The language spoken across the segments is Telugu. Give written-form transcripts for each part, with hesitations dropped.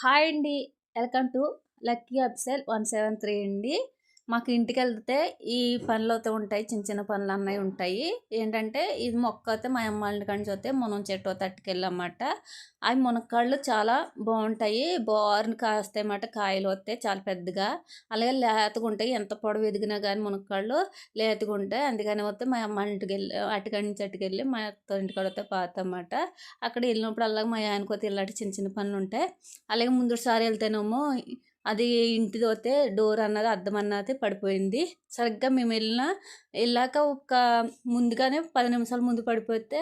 హాయ్ అండి. వెల్కమ్ టు లక్కీ అబ్సెల్ 173 అండి. మాకు ఇంటికెళ్తే ఈ పనులవుతూ ఉంటాయి. చిన్న చిన్న పనులన్నయి ఉంటాయి. ఏంటంటే ఇది మొక్కయితే మా అమ్మ ఇంటి కాడ నుంచి వస్తే మునగ చెట్టు తట్టుకెళ్ళమాట. అవి మునక్కాడలు చాలా బావుంటాయి. బారున కాస్తాయన్నమాట. కాయలు వస్తాయి చాలా పెద్దగా. అలాగే లేతగుంటాయి. ఎంత పొడవు ఎదిగినా గానీ మునక్కాడలు లేతగుంటాయి. అందుకని వస్తే మా అమ్మ ఇంటికెళ్ళి అటుకాడి నుంచి అటుకెళ్ళి మా అత్త ఇంటికాడ వస్తే పాతమాట. అక్కడ వెళ్ళినప్పుడల్లా మా ఆయనకొతే ఇలాంటి చిన్న చిన్న పనులుంటాయి. అలాగే ముందుసారి వెళ్తేనేమో అది ఇంటిదైతే డోర్ అన్నది అద్దం అన్నది పడిపోయింది. సరిగ్గా మేము వెళ్ళాక ముందుగానే 10 నిమిషాల ముందు పడిపోతే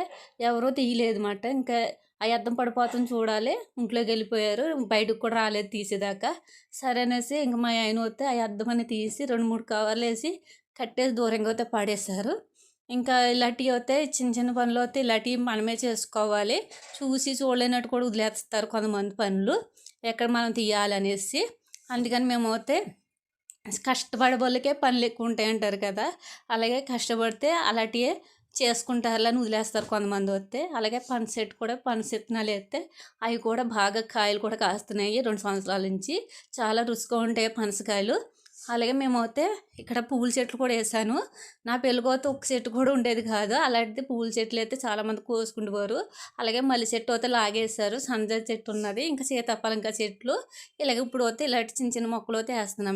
ఎవరో తీయలేదు మాట. ఇంకా ఆ అద్దం పడిపోతుంది చూడాలి, ఇంట్లోకి వెళ్ళిపోయారు. బయటకు కూడా రాలేదు తీసేదాకా. సరే అనేసి ఇంక మా ఆయన వస్తే ఆ అద్దం అని తీసి 2, 3 కవర్లు వేసి కట్టేసి దూరంగా అయితే పడేశారు. ఇంకా ఇలాంటివి అయితే చిన్న చిన్న పనులు అయితే ఇలాంటివి మనమే చేసుకోవాలి. చూసి చూడలేనట్టు కూడా వదిలేస్తారు కొంతమంది పనులు, ఎక్కడ మనం తీయాలనేసి. అందుకని మేమైతే కష్టపడే వాళ్ళకే పనులు ఎక్కువ ఉంటాయి అంటారు కదా, అలాగే కష్టపడితే అలాంటివే చేసుకుంటారులని వదిలేస్తారు కొంతమంది వస్తే. అలాగే పనస చెట్టు కూడా పనస విత్తనాలు వేస్తే అవి కూడా బాగా కాయలు కూడా కాస్తున్నాయి 2 సంవత్సరాల నుంచి. చాలా రుచిగా ఉంటాయి పనసకాయలు. అలాగే మేమైతే ఇక్కడ పువ్వుల చెట్లు కూడా వేసాను. నా పెళ్ళికైతే ఒక చెట్టు కూడా ఉండేది కాదు. అలాంటిది పువ్వుల చెట్లు అయితే చాలామంది కోసుకుంటేవారు. అలాగే మల్లె చెట్టు అయితే లాగేశారు. సన్నజాజి చెట్టు ఉన్నది, ఇంకా సీతాఫలంకాయ చెట్లు. ఇలాగ ఇప్పుడు అయితే ఇలాంటి చిన్న చిన్న మొక్కలు అయితే వేస్తున్నాం.